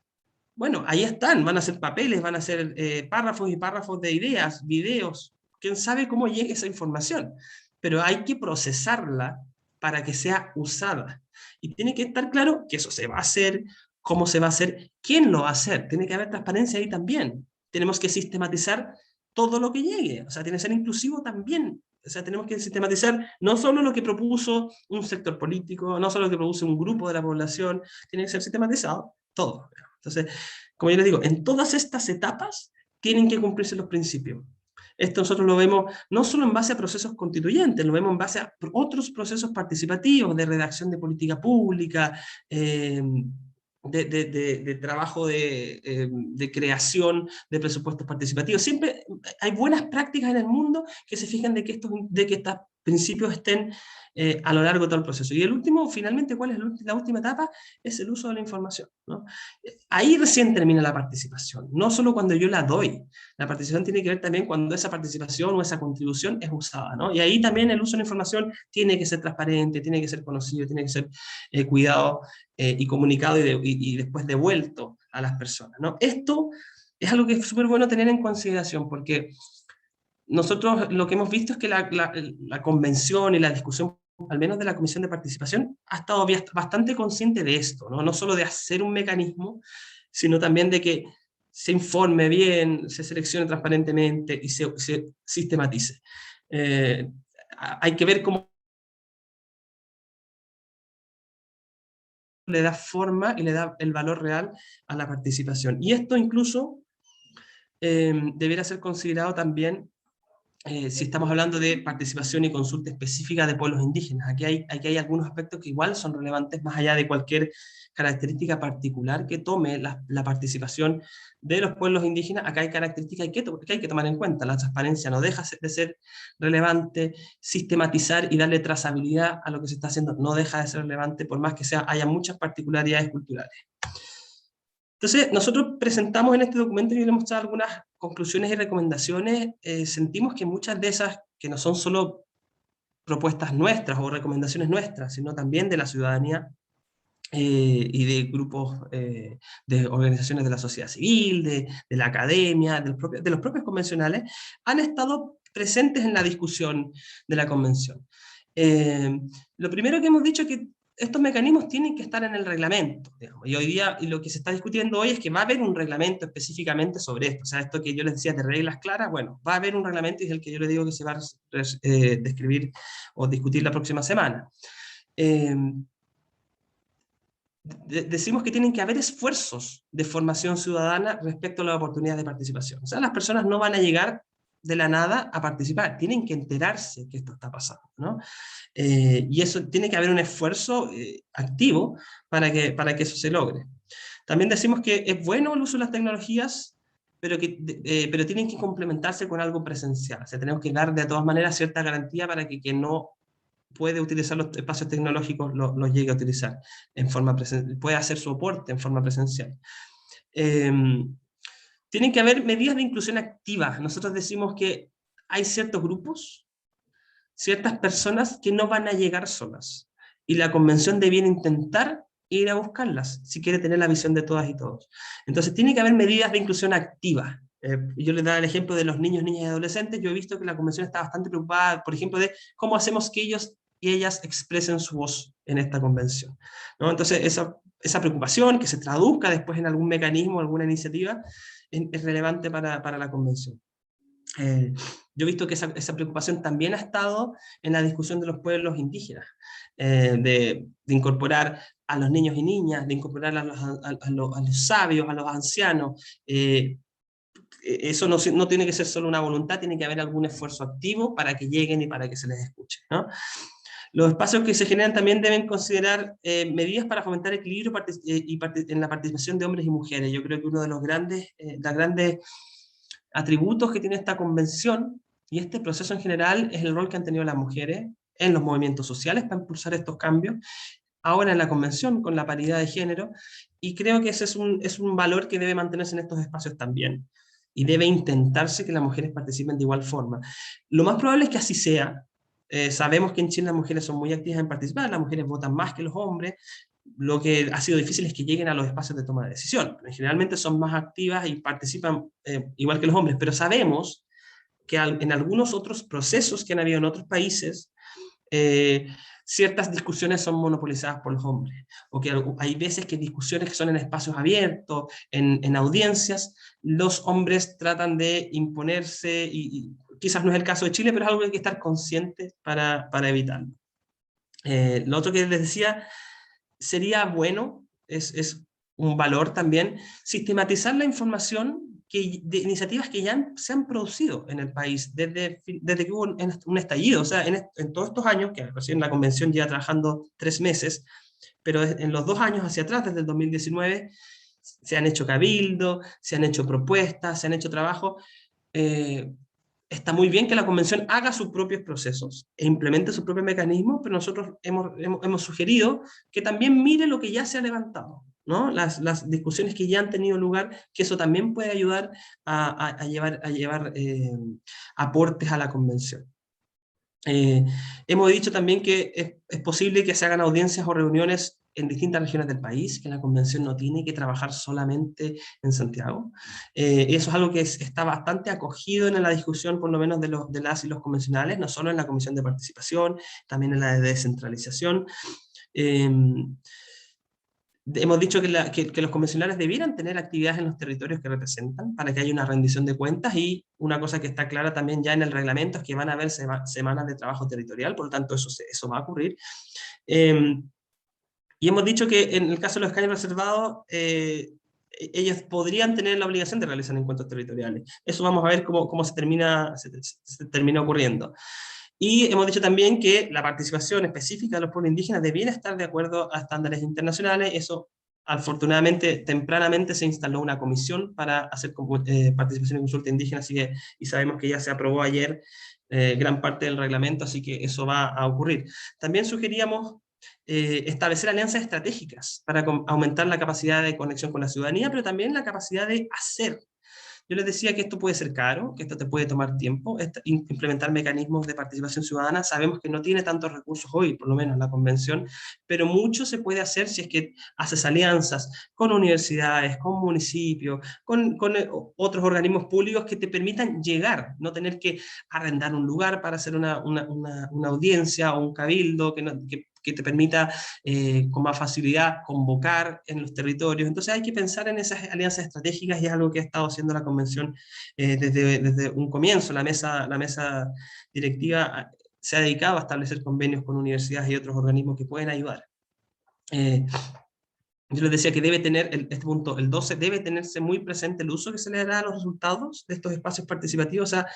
bueno, ahí están, van a ser papeles, van a ser párrafos y párrafos de ideas, videos, quién sabe cómo llegue esa información, pero hay que procesarla para que sea usada. Y tiene que estar claro que eso se va a hacer, cómo se va a hacer, quién lo va a hacer. Tiene que haber transparencia ahí también. Tenemos que sistematizar todo lo que llegue, o sea, tiene que ser inclusivo también. O sea, tenemos que sistematizar no solo lo que propuso un sector político, no solo lo que propuso un grupo de la población, tiene que ser sistematizado todo. Entonces, como yo les digo, en todas estas etapas tienen que cumplirse los principios. Esto nosotros lo vemos no solo en base a procesos constituyentes, lo vemos en base a otros procesos participativos de redacción de política pública, de trabajo de creación de presupuestos participativos. Siempre hay buenas prácticas en el mundo que se fijan de que estos principios estén a lo largo de todo el proceso. Y el último, finalmente, ¿cuál es la última etapa? Es el uso de la información, ¿no? Ahí recién termina la participación, no solo cuando yo la doy. La participación tiene que ver también cuando esa participación o esa contribución es usada, ¿no? Y ahí también el uso de la información tiene que ser transparente, tiene que ser conocido, tiene que ser cuidado y comunicado y después devuelto a las personas, ¿no? Esto es algo que es súper bueno tener en consideración, porque nosotros lo que hemos visto es que la convención y la discusión, al menos de la Comisión de Participación, ha estado bastante consciente de esto, ¿no? No solo de hacer un mecanismo, sino también de que se informe bien, se seleccione transparentemente y se sistematice. Hay que ver cómo le da forma y le da el valor real a la participación. Y esto incluso debería ser considerado también si estamos hablando de participación y consulta específica de pueblos indígenas. Aquí hay algunos aspectos que igual son relevantes más allá de cualquier característica particular que tome la participación de los pueblos indígenas. Acá hay características que hay que tomar en cuenta. La transparencia no deja de ser relevante, sistematizar y darle trazabilidad a lo que se está haciendo no deja de ser relevante, por más que haya muchas particularidades culturales. Entonces, nosotros presentamos en este documento y le hemos dado algunas conclusiones y recomendaciones. Sentimos que muchas de esas, que no son solo propuestas nuestras o recomendaciones nuestras, sino también de la ciudadanía y de grupos, de organizaciones de la sociedad civil, de la academia, de los propios convencionales, han estado presentes en la discusión de la convención. Lo primero que hemos dicho es que estos mecanismos tienen que estar en el reglamento, digamos, y hoy día y lo que se está discutiendo hoy es que va a haber un reglamento específicamente sobre esto, o sea, esto que yo les decía de reglas claras, bueno, va a haber un reglamento y es el que yo les digo que se va a describir o discutir la próxima semana. Decimos que tienen que haber esfuerzos de formación ciudadana respecto a las oportunidades de participación. O sea, las personas no van a llegar de la nada a participar, tienen que enterarse que esto está pasando, ¿no? Y eso tiene que haber un esfuerzo activo para que eso se logre. También decimos que es bueno el uso de las tecnologías, pero tienen que complementarse con algo presencial. O sea, tenemos que dar de todas maneras cierta garantía para que quien no puede utilizar los espacios tecnológicos los llegue a utilizar en forma presencial, puede hacer su aporte en forma presencial. Tienen que haber medidas de inclusión activa. Nosotros decimos que hay ciertos grupos, ciertas personas que no van a llegar solas. Y la convención debiera intentar ir a buscarlas, si quiere tener la visión de todas y todos. Entonces tiene que haber medidas de inclusión activa. Yo les daba el ejemplo de los niños, niñas y adolescentes. Yo he visto que la convención está bastante preocupada, por ejemplo, de cómo hacemos que ellos y ellas expresen su voz en esta convención, ¿no? Entonces esa preocupación, que se traduzca después en algún mecanismo, alguna iniciativa, es relevante para la convención. yo he visto que esa preocupación también ha estado en la discusión de los pueblos indígenas, de incorporar a los niños y niñas, de incorporar a los sabios, a los ancianos. Eso no tiene que ser solo una voluntad, tiene que haber algún esfuerzo activo para que lleguen y para que se les escuche, ¿no? Los espacios que se generan también deben considerar medidas para fomentar equilibrio en la participación de hombres y mujeres. Yo creo que uno de los grandes atributos que tiene esta convención y este proceso en general es el rol que han tenido las mujeres en los movimientos sociales para impulsar estos cambios, ahora en la convención con la paridad de género, y creo que ese es un valor que debe mantenerse en estos espacios también, y debe intentarse que las mujeres participen de igual forma. Lo más probable es que así sea. Sabemos que en Chile las mujeres son muy activas en participar, las mujeres votan más que los hombres, lo que ha sido difícil es que lleguen a los espacios de toma de decisión. Generalmente son más activas y participan igual que los hombres, pero sabemos que en algunos otros procesos que han habido en otros países, ciertas discusiones son monopolizadas por los hombres, o que hay veces que discusiones que son en espacios abiertos, en audiencias, los hombres tratan de imponerse, y quizás no es el caso de Chile, pero es algo que hay que estar consciente para evitarlo. Lo otro que les decía, sería bueno, es un valor también, sistematizar la información de iniciativas que ya se han producido en el país desde que hubo un estallido. O sea, en todos estos años, que recién la convención lleva trabajando 3 meses, pero en los 2 años hacia atrás, desde el 2019, se han hecho cabildos, se han hecho propuestas, se han hecho trabajos. Está muy bien que la convención haga sus propios procesos e implemente sus propios mecanismos, pero nosotros hemos sugerido que también mire lo que ya se ha levantado, ¿no? Las discusiones que ya han tenido lugar, que eso también puede ayudar a llevar aportes a la convención. Hemos dicho también que es posible que se hagan audiencias o reuniones en distintas regiones del país, que la convención no tiene que trabajar solamente en Santiago. Eso es algo que está bastante acogido en la discusión, por lo menos de las y los convencionales, no solo en la comisión de participación, también en la de descentralización. Hemos dicho que los convencionales debieran tener actividades en los territorios que representan para que haya una rendición de cuentas, y una cosa que está clara también ya en el reglamento es que van a haber semanas de trabajo territorial, por lo tanto eso va a ocurrir. Y hemos dicho que en el caso de los escaños reservados, ellos podrían tener la obligación de realizar encuentros territoriales. Eso vamos a ver cómo se termina ocurriendo. Y hemos dicho también que la participación específica de los pueblos indígenas debiera estar de acuerdo a estándares internacionales. Eso, afortunadamente, tempranamente se instaló una comisión para hacer participación y consulta indígena, y sabemos que ya se aprobó ayer gran parte del reglamento, así que eso va a ocurrir. También sugeríamos establecer alianzas estratégicas para aumentar la capacidad de conexión con la ciudadanía, pero también la capacidad de hacer. Yo les decía que esto puede ser caro, que esto te puede tomar tiempo, implementar mecanismos de participación ciudadana. Sabemos que no tiene tantos recursos hoy, por lo menos la convención, pero mucho se puede hacer si es que haces alianzas con universidades, con municipios, con otros organismos públicos que te permitan llegar, no tener que arrendar un lugar para hacer una audiencia o un cabildo que te permita con más facilidad convocar en los territorios. Entonces hay que pensar en esas alianzas estratégicas, y es algo que ha estado haciendo la convención desde un comienzo. La mesa directiva se ha dedicado a establecer convenios con universidades y otros organismos que pueden ayudar. Yo les decía que debe tener, este punto, el 12, debe tenerse muy presente el uso que se le dará a los resultados de estos espacios participativos. O sea,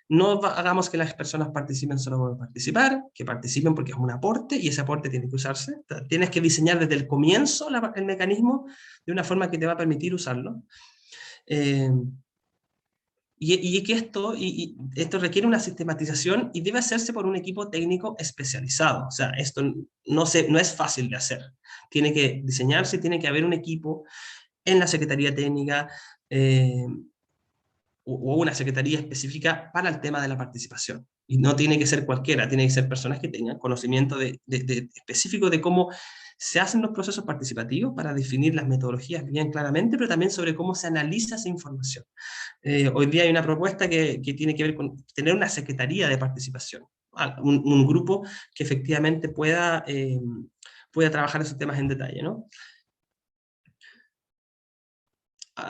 no hagamos que las personas participen solo por participar, que participen porque es un aporte, y ese aporte tiene que usarse. Tienes que diseñar desde el comienzo el mecanismo de una forma que te va a permitir usarlo. Y que esto requiere una sistematización y debe hacerse por un equipo técnico especializado. O sea, esto no es fácil de hacer. Tiene que diseñarse, tiene que haber un equipo en la Secretaría Técnica, o una secretaría específica para el tema de la participación. Y no tiene que ser cualquiera, tiene que ser personas que tengan conocimiento específico de cómo se hacen los procesos participativos, para definir las metodologías bien claramente, pero también sobre cómo se analiza esa información. Hoy día hay una propuesta que tiene que ver con tener una secretaría de participación, un grupo que efectivamente pueda trabajar esos temas en detalle, ¿no?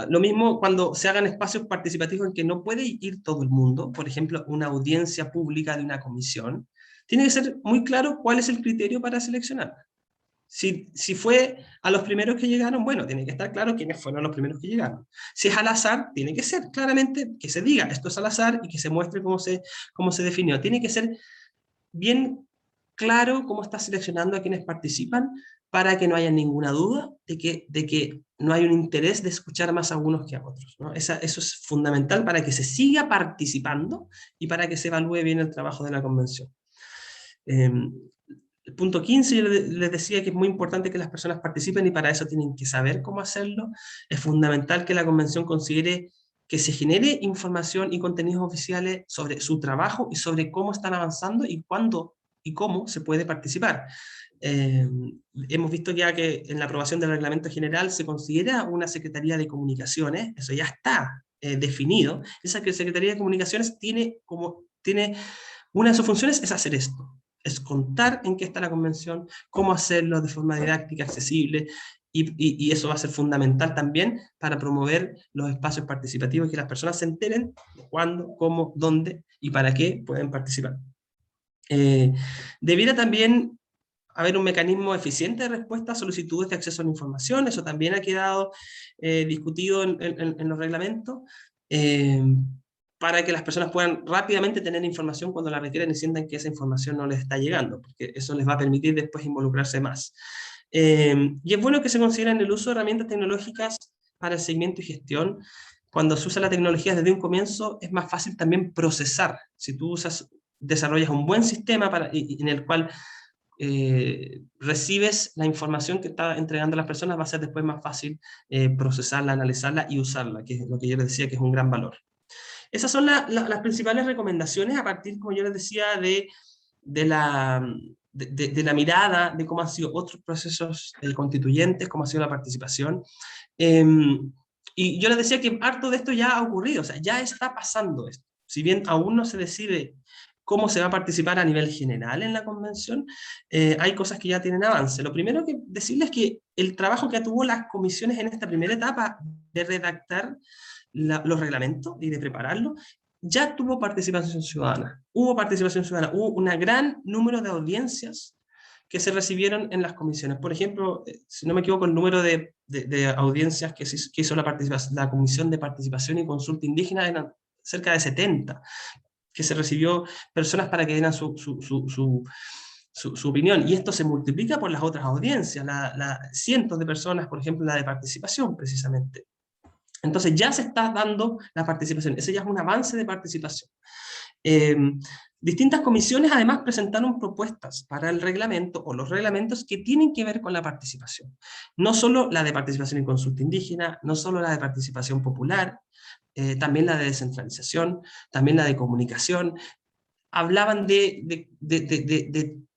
Lo mismo cuando se hagan espacios participativos en que no puede ir todo el mundo, por ejemplo, una audiencia pública de una comisión, tiene que ser muy claro cuál es el criterio para seleccionar. Si fue a los primeros que llegaron, bueno, tiene que estar claro quiénes fueron los primeros que llegaron. Si es al azar, tiene que ser claramente que se diga esto es al azar y que se muestre cómo se definió. Tiene que ser bien claro cómo está seleccionando a quienes participan para que no haya ninguna duda de que no hay un interés de escuchar más a unos que a otros, ¿no? Eso es fundamental para que se siga participando y para que se evalúe bien el trabajo de la convención. El punto 15, yo les decía que es muy importante que las personas participen y para eso tienen que saber cómo hacerlo. Es fundamental que la convención considere que se genere información y contenidos oficiales sobre su trabajo y sobre cómo están avanzando y cuándo y cómo se puede participar. Hemos visto ya que en la aprobación del reglamento general se considera una Secretaría de Comunicaciones, eso ya está definido. Esa Secretaría de Comunicaciones tiene una de sus funciones es hacer esto, es contar en qué está la convención, cómo hacerlo de forma didáctica, accesible, y eso va a ser fundamental también para promover los espacios participativos y que las personas se enteren de cuándo, cómo, dónde y para qué pueden participar. Debiera también haber un mecanismo eficiente de respuesta a solicitudes de acceso a la información, eso también ha quedado discutido en los reglamentos, para que las personas puedan rápidamente tener información cuando la requieren y sientan que esa información no les está llegando, porque eso les va a permitir después involucrarse más. Y es bueno que se consideren el uso de herramientas tecnológicas para el seguimiento y gestión. Cuando se usa la tecnología desde un comienzo, es más fácil también procesar. Si tú desarrollas un buen sistema en el cual recibes la información que está entregando las personas, va a ser después más fácil procesarla, analizarla y usarla, que es lo que yo les decía que es un gran valor. Esas son las principales recomendaciones a partir, como yo les decía, de la mirada de cómo han sido otros procesos constituyentes, cómo ha sido la participación. Y yo les decía que harto de esto ya ha ocurrido, o sea, ya está pasando esto. Si bien aún no se decide cómo se va a participar a nivel general en la convención, hay cosas que ya tienen avance. Lo primero que decirles es que el trabajo que tuvo las comisiones en esta primera etapa de redactar los reglamentos y de prepararlos, ya tuvo participación ciudadana. Hubo participación ciudadana, hubo un gran número de audiencias que se recibieron en las comisiones. Por ejemplo, si no me equivoco, el número de audiencias que hizo la Comisión de Participación y Consulta Indígena eran cerca de 70, que se recibió personas para que dieran su opinión. Y esto se multiplica por las otras audiencias, cientos de personas, por ejemplo, la de participación, precisamente. Entonces ya se está dando la participación, ese ya es un avance de participación. Distintas comisiones además presentaron propuestas para el reglamento o los reglamentos que tienen que ver con la participación. No solo la de participación en consulta indígena, no solo la de participación popular, también la de descentralización, también la de comunicación. Hablaban de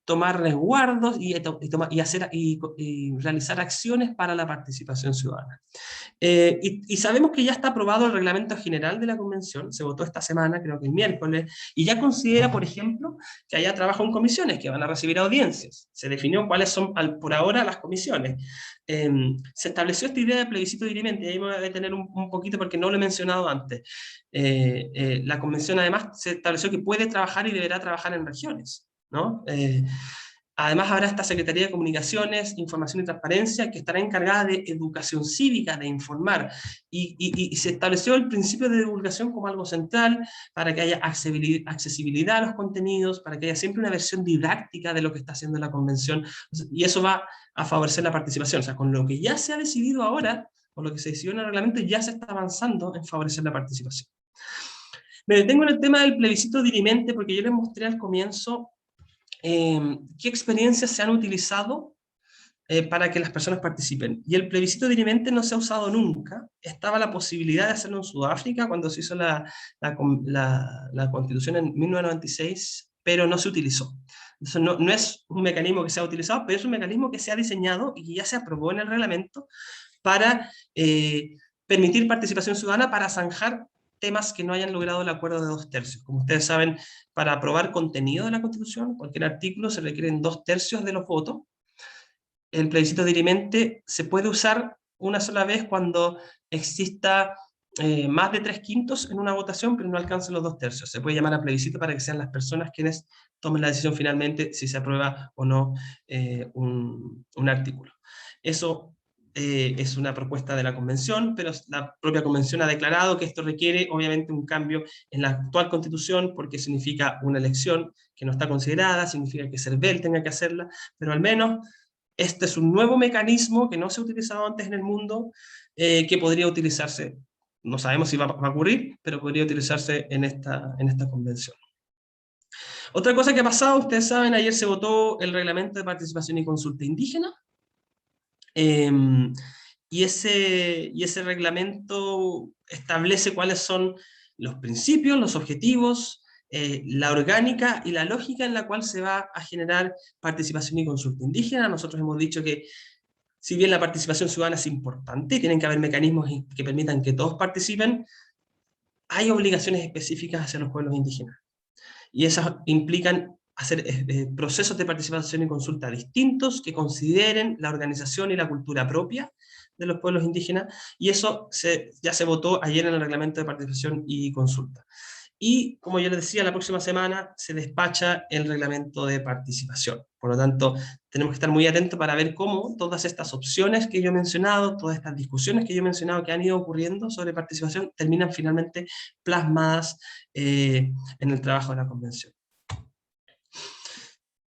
tomar resguardos y realizar acciones para la participación ciudadana. Y sabemos que ya está aprobado el reglamento general de la convención, se votó esta semana, creo que el miércoles, y ya considera, por ejemplo, que haya trabajo en comisiones, que van a recibir audiencias. Se definió cuáles son, por ahora, las comisiones. Se estableció esta idea de plebiscito dirimente, y ahí me voy a detener un poquito porque no lo he mencionado antes. La convención, además, se estableció que puede trabajar y deberá trabajar en regiones, ¿no? Además habrá esta Secretaría de Comunicaciones, Información y Transparencia que estará encargada de educación cívica, de informar, y se estableció el principio de divulgación como algo central para que haya accesibilidad a los contenidos, para que haya siempre una versión didáctica de lo que está haciendo la convención, y eso va a favorecer la participación. O sea, con lo que ya se ha decidido ahora, con lo que se decidió en el reglamento, ya se está avanzando en favorecer la participación. Me detengo en el tema del plebiscito dirimente porque yo les mostré al comienzo qué experiencias se han utilizado para que las personas participen. Y el plebiscito dirimente no se ha usado nunca. Estaba la posibilidad de hacerlo en Sudáfrica cuando se hizo la Constitución en 1996, pero no se utilizó. Entonces no es un mecanismo que se ha utilizado, pero es un mecanismo que se ha diseñado y que ya se aprobó en el reglamento para permitir participación ciudadana, para zanjar temas que no hayan logrado el acuerdo de 2/3. Como ustedes saben, para aprobar contenido de la Constitución, cualquier artículo, se requieren 2/3 de los votos. El plebiscito dirimente se puede usar una sola vez cuando exista más de 3/5 en una votación, pero no alcancen los 2/3. Se puede llamar a plebiscito para que sean las personas quienes tomen la decisión finalmente si se aprueba o no un artículo. Eso es una propuesta de la convención, pero la propia convención ha declarado que esto requiere obviamente un cambio en la actual constitución, porque significa una elección que no está considerada, significa que CERVEL tenga que hacerla, pero al menos este es un nuevo mecanismo que no se ha utilizado antes en el mundo, que podría utilizarse, no sabemos si va a ocurrir, pero podría utilizarse en esta convención. Otra cosa que ha pasado, ustedes saben, ayer se votó el reglamento de participación y consulta indígena, y ese reglamento establece cuáles son los principios, los objetivos, la orgánica y la lógica en la cual se va a generar participación y consulta indígena. Nosotros hemos dicho que si bien la participación ciudadana es importante, tienen que haber mecanismos que permitan que todos participen, hay obligaciones específicas hacia los pueblos indígenas. Y esas implican hacer procesos de participación y consulta distintos que consideren la organización y la cultura propia de los pueblos indígenas, y eso ya se votó ayer en el reglamento de participación y consulta. Y, como yo les decía, la próxima semana se despacha el reglamento de participación. Por lo tanto, tenemos que estar muy atentos para ver cómo todas estas opciones que yo he mencionado, todas estas discusiones que yo he mencionado que han ido ocurriendo sobre participación, terminan finalmente plasmadas en el trabajo de la convención.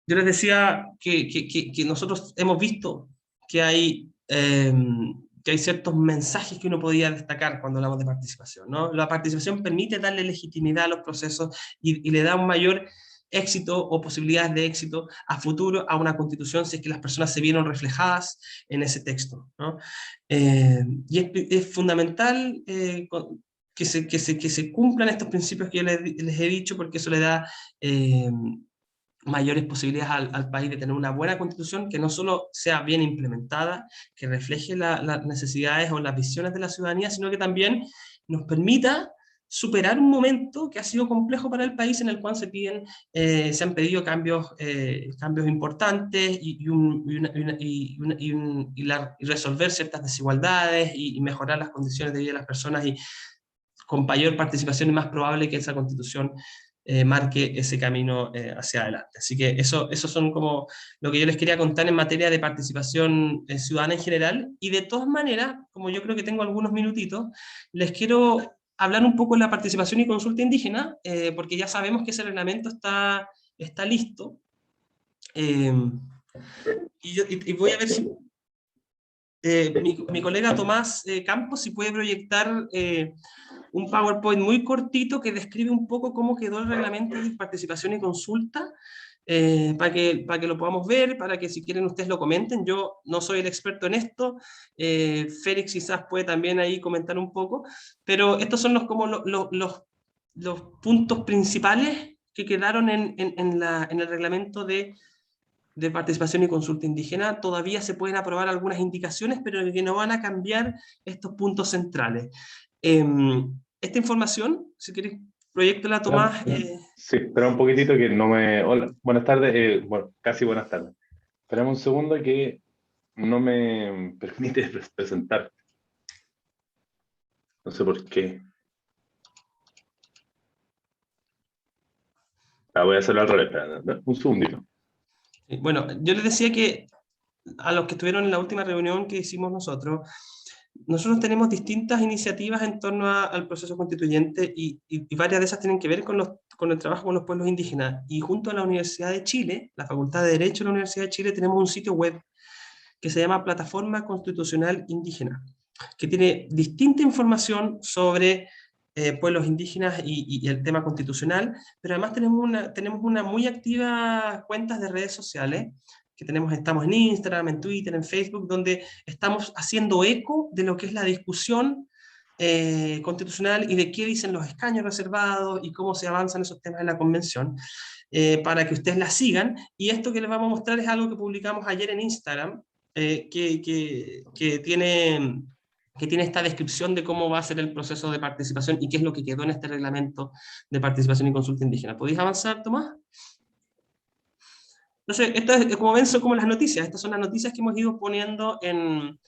Yo les decía que nosotros hemos visto que hay ciertos mensajes que uno podía destacar cuando hablamos de participación, ¿no? La participación permite darle legitimidad a los procesos y le da un mayor éxito o posibilidades de éxito a futuro a una constitución si es que las personas se vieron reflejadas en ese texto, ¿no? Y es fundamental que se cumplan estos principios que yo les he dicho, porque eso le da mayores posibilidades al país de tener una buena constitución que no solo sea bien implementada, que refleje las necesidades o las visiones de la ciudadanía, sino que también nos permita superar un momento que ha sido complejo para el país, en el cual se han pedido cambios importantes y resolver ciertas desigualdades y mejorar las condiciones de vida de las personas, y con mayor participación es más probable que esa constitución marque ese camino hacia adelante. Así que eso son como lo que yo les quería contar en materia de participación ciudadana en general. Y de todas maneras, como yo creo que tengo algunos minutitos, les quiero hablar un poco de la participación y consulta indígena, porque ya sabemos que ese reglamento está listo. Y voy a ver si mi colega Tomás Campos, si puede proyectar un PowerPoint muy cortito que describe un poco cómo quedó el reglamento de participación y consulta, para que lo podamos ver, para que si quieren ustedes lo comenten. Yo no soy el experto en esto, Félix quizás puede también ahí comentar un poco, pero estos son los puntos principales que quedaron en el reglamento de participación y consulta indígena. Todavía se pueden aprobar algunas indicaciones, pero que no van a cambiar estos puntos centrales. Esta información, si querés, proyectala, Tomás. Sí, espera un poquitito que no me... Hola, buenas tardes, bueno, casi buenas tardes. Esperame un segundo que no me permite presentar. No sé por qué. Voy a hacerlo al revés, espera, un segundito. Bueno, yo les decía que a los que estuvieron en la última reunión que hicimos nosotros tenemos distintas iniciativas en torno al proceso constituyente, y varias de esas tienen que ver con el trabajo con los pueblos indígenas. Y junto a la Universidad de Chile, la Facultad de Derecho de la Universidad de Chile, tenemos un sitio web que se llama Plataforma Constitucional Indígena, que tiene distinta información sobre pueblos indígenas y el tema constitucional, pero además tenemos una muy activa cuentas de redes sociales, que estamos en Instagram, en Twitter, en Facebook, donde estamos haciendo eco de lo que es la discusión constitucional y de qué dicen los escaños reservados y cómo se avanzan esos temas en la convención, para que ustedes la sigan. Y esto que les vamos a mostrar es algo que publicamos ayer en Instagram, que tiene esta descripción de cómo va a ser el proceso de participación y qué es lo que quedó en este reglamento de participación y consulta indígena. ¿Podéis avanzar, Tomás? Entonces, como ven, son como las noticias. Estas son las noticias que hemos ido poniendo en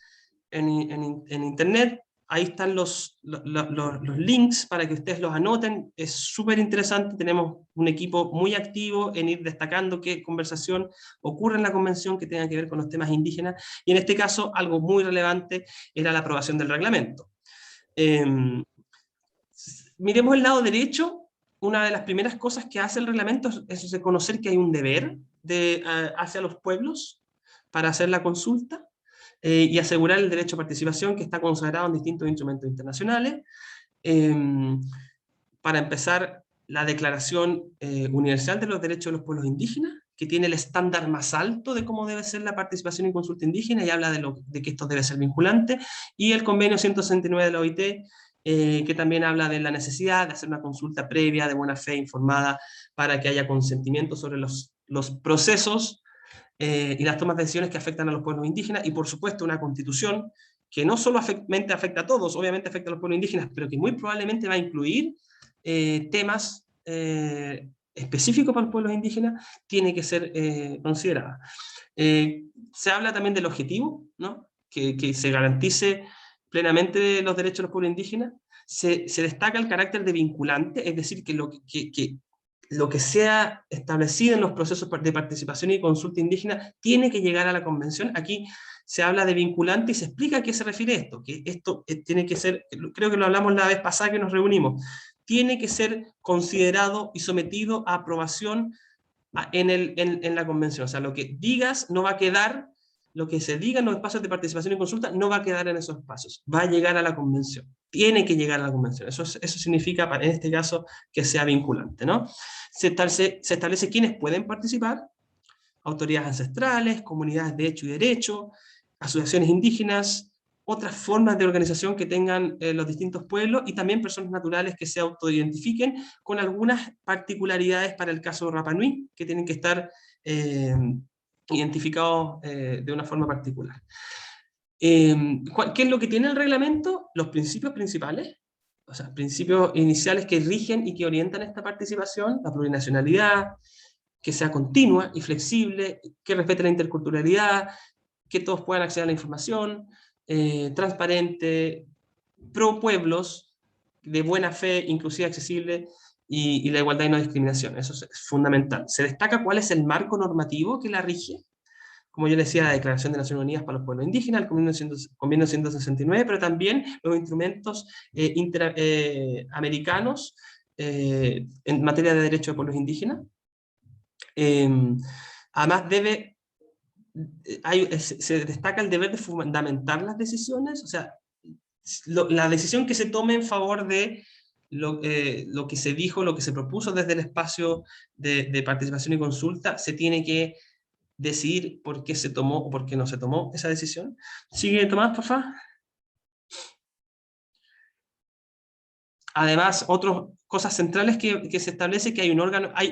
en internet. Ahí están los links para que ustedes los anoten. Es súper interesante. Tenemos un equipo muy activo en ir destacando qué conversación ocurre en la convención que tenga que ver con los temas indígenas. Y en este caso, algo muy relevante era la aprobación del reglamento. Miremos el lado derecho. Una de las primeras cosas que hace el reglamento es reconocer que hay un deber hacia los pueblos para hacer la consulta y asegurar el derecho a participación que está consagrado en distintos instrumentos internacionales. Para empezar, la Declaración Universal de los Derechos de los Pueblos Indígenas, que tiene el estándar más alto de cómo debe ser la participación y consulta indígena y habla de que esto debe ser vinculante, y el Convenio 169 de la OIT, que también habla de la necesidad de hacer una consulta previa, de buena fe, informada, para que haya consentimiento sobre los procesos y las tomas de decisiones que afectan a los pueblos indígenas, y por supuesto una constitución que no solo afecta a todos, obviamente afecta a los pueblos indígenas, pero que muy probablemente va a incluir temas específicos para los pueblos indígenas, tiene que ser considerada. Se habla también del objetivo, ¿no? Que se garantice plenamente los derechos de los pueblos indígenas. Se destaca el carácter de vinculante, es decir, que lo que sea establecido en los procesos de participación y consulta indígena tiene que llegar a la convención. Aquí se habla de vinculante y se explica a qué se refiere esto, que esto tiene que ser, creo que lo hablamos la vez pasada que nos reunimos, tiene que ser considerado y sometido a aprobación en la convención. O sea, lo que digas no va a quedar, lo que se diga en los espacios de participación y consulta no va a quedar en esos espacios, va a llegar a la convención, tiene que llegar a la convención. Eso significa, en este caso, que sea vinculante, ¿no? Se establece quiénes pueden participar: autoridades ancestrales, comunidades de hecho y derecho, asociaciones indígenas, otras formas de organización que tengan los distintos pueblos, y también personas naturales que se autoidentifiquen con algunas particularidades para el caso de Rapa Nui, que tienen que estar identificados de una forma particular. ¿Qué es lo que tiene el reglamento? Los principios principales, o sea, principios iniciales que rigen y que orientan esta participación: la plurinacionalidad, que sea continua y flexible, que respete la interculturalidad, que todos puedan acceder a la información, transparente, pro pueblos, de buena fe, inclusiva, accesible, y la igualdad y no discriminación. Eso es fundamental. Se destaca cuál es el marco normativo que la rige. Como yo decía, la Declaración de Naciones Unidas para los Pueblos Indígenas, el Convenio 169, pero también los instrumentos interamericanos en materia de derechos de pueblos indígenas. Además se destaca el deber de fundamentar las decisiones, o sea, la decisión que se tome en favor de lo que se dijo, lo que se propuso desde el espacio de participación y consulta, se tiene que decidir por qué se tomó o por qué no se tomó esa decisión. Sigue, Tomás, por favor. Además, otras cosas centrales que se establece: que hay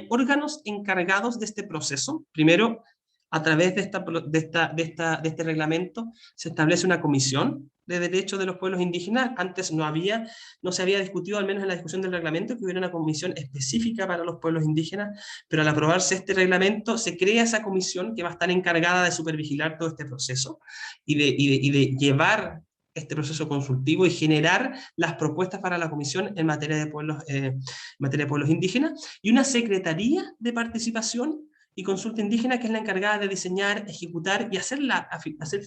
órganos encargados de este proceso. Primero, a través de este reglamento, se establece una comisión de derechos de los pueblos indígenas. Antes no se había discutido, al menos en la discusión del reglamento, que hubiera una comisión específica para los pueblos indígenas, pero al aprobarse este reglamento, se crea esa comisión que va a estar encargada de supervigilar todo este proceso y de llevar este proceso consultivo y generar las propuestas para la comisión en materia de pueblos indígenas, y una secretaría de participación y consulta indígena que es la encargada de diseñar, ejecutar y hacer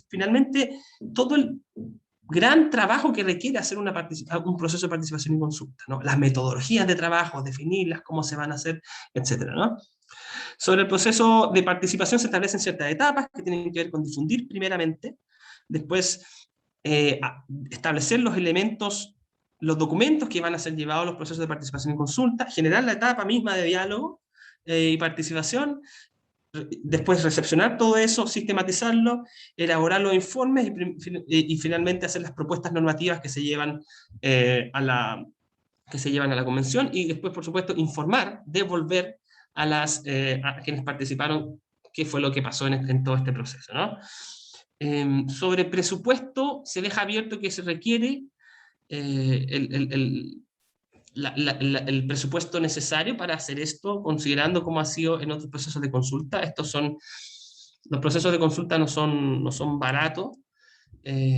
finalmente todo el gran trabajo que requiere hacer un proceso de participación y consulta, ¿no? Las metodologías de trabajo, definirlas, cómo se van a hacer, etcétera, ¿no? Sobre el proceso de participación se establecen ciertas etapas que tienen que ver con difundir primeramente, después establecer los elementos, los documentos que van a ser llevados a los procesos de participación y consulta, generar la etapa misma de diálogo y participación, después recepcionar todo eso, sistematizarlo, elaborar los informes y finalmente hacer las propuestas normativas que se llevan a la convención, y después, por supuesto, informar, devolver a quienes participaron qué fue lo que pasó en todo este proceso, ¿no? Sobre presupuesto, se deja abierto que se requiere el presupuesto necesario para hacer esto, considerando cómo ha sido en otros procesos de consulta. Los procesos de consulta no son baratos,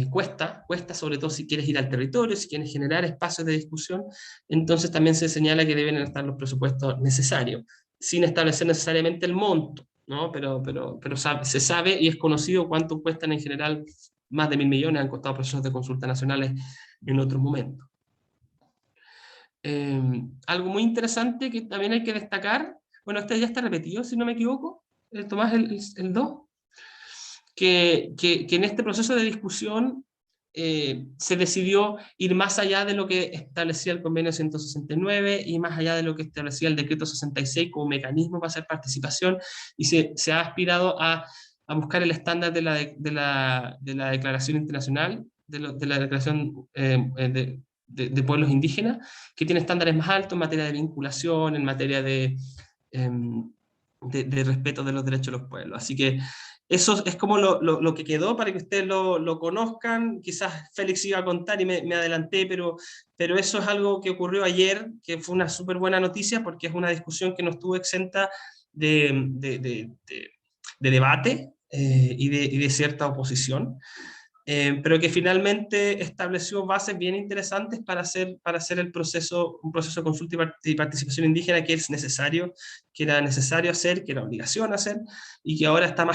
cuesta sobre todo si quieres ir al territorio, si quieres generar espacios de discusión, entonces también se señala que deben estar los presupuestos necesarios, sin establecer necesariamente el monto, ¿no? Pero se sabe y es conocido cuánto cuestan en general. Más de 1.000 millones han costado procesos de consulta nacionales en otros momentos. Algo muy interesante que también hay que destacar, bueno, este ya está repetido, si no me equivoco, Tomás, el 2, que en este proceso de discusión se decidió ir más allá de lo que establecía el convenio 169 y más allá de lo que establecía el decreto 66 como mecanismo para hacer participación, y se ha aspirado a buscar el estándar de la Declaración Internacional, de la Declaración de Pueblos Indígenas, que tiene estándares más altos en materia de vinculación, en materia de respeto de los derechos de los pueblos. Así que eso es como lo que quedó para que ustedes lo conozcan. Quizás Félix iba a contar y me adelanté, pero eso es algo que ocurrió ayer, que fue una súper buena noticia, porque es una discusión que no estuvo exenta de debate y de cierta oposición. Pero que finalmente estableció bases bien interesantes para hacer un proceso de consulta y participación indígena que es necesario, que era necesario hacer, que era obligación hacer, y que ahora está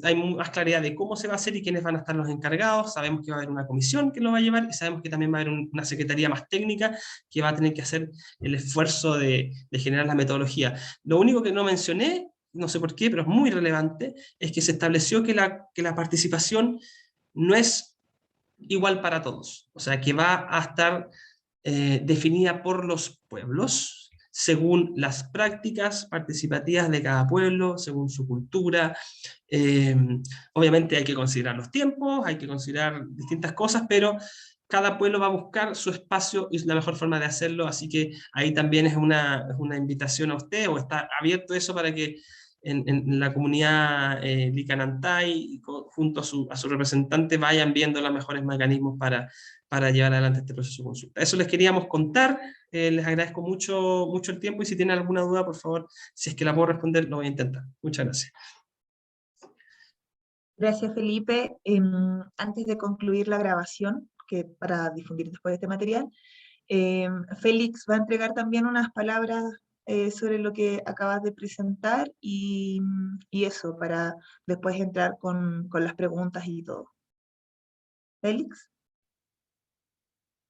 hay más claridad de cómo se va a hacer y quiénes van a estar los encargados. Sabemos que va a haber una comisión que lo va a llevar, y sabemos que también va a haber una secretaría más técnica que va a tener que hacer el esfuerzo de generar la metodología. Lo único que no mencioné, no sé por qué, pero es muy relevante, es que se estableció que la participación no es igual para todos, o sea, que va a estar definida por los pueblos, según las prácticas participativas de cada pueblo, según su cultura. Obviamente hay que considerar los tiempos, hay que considerar distintas cosas, pero cada pueblo va a buscar su espacio y la mejor forma de hacerlo, así que ahí también es una invitación a usted, o está abierto eso para que en la comunidad Licanantay, junto a su representante, vayan viendo los mejores mecanismos para llevar adelante este proceso de consulta. Eso les queríamos contar, les agradezco mucho el tiempo, y si tienen alguna duda, por favor, si es que la puedo responder, lo voy a intentar. Muchas gracias. Gracias, Felipe. Antes de concluir la grabación, que para difundir después este material, Félix va a entregar también unas palabras sobre lo que acabas de presentar, y eso, para después entrar con las preguntas y todo. Félix.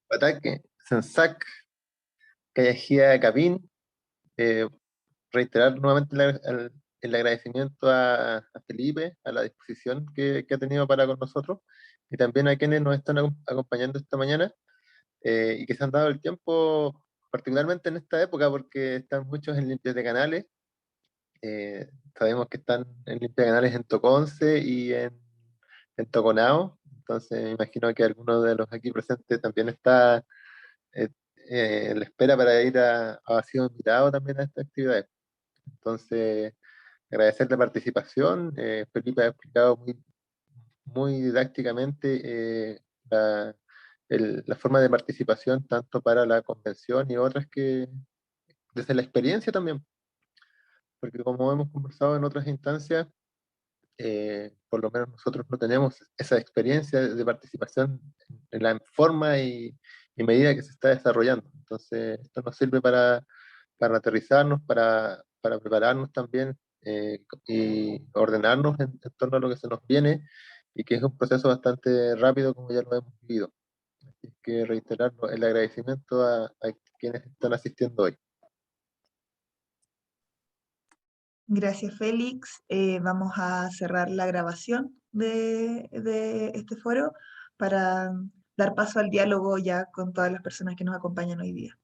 Ataque, Sensac, Callejía Capín, reiterar nuevamente el agradecimiento a Felipe, a la disposición que ha tenido para con nosotros, y también a quienes nos están acompañando esta mañana, y que se han dado el tiempo, particularmente en esta época, porque están muchos en limpias de canales. Sabemos que están en limpias de canales en Toconce y en Toconao, entonces me imagino que alguno de los aquí presentes también está en la espera para ir ha sido invitado también a estas actividades. Entonces, agradecer la participación. Felipe ha explicado muy didácticamente la forma de participación, tanto para la convención y otras, que desde la experiencia también, porque como hemos conversado en otras instancias, por lo menos nosotros no tenemos esa experiencia de participación en la forma y medida que se está desarrollando. Entonces, esto nos sirve para aterrizarnos, para prepararnos también, y ordenarnos en torno a lo que se nos viene, y que es un proceso bastante rápido, como ya lo hemos vivido. Así que reiterar el agradecimiento a quienes están asistiendo hoy. Gracias, Félix. Vamos a cerrar la grabación de este foro para dar paso al diálogo ya con todas las personas que nos acompañan hoy día.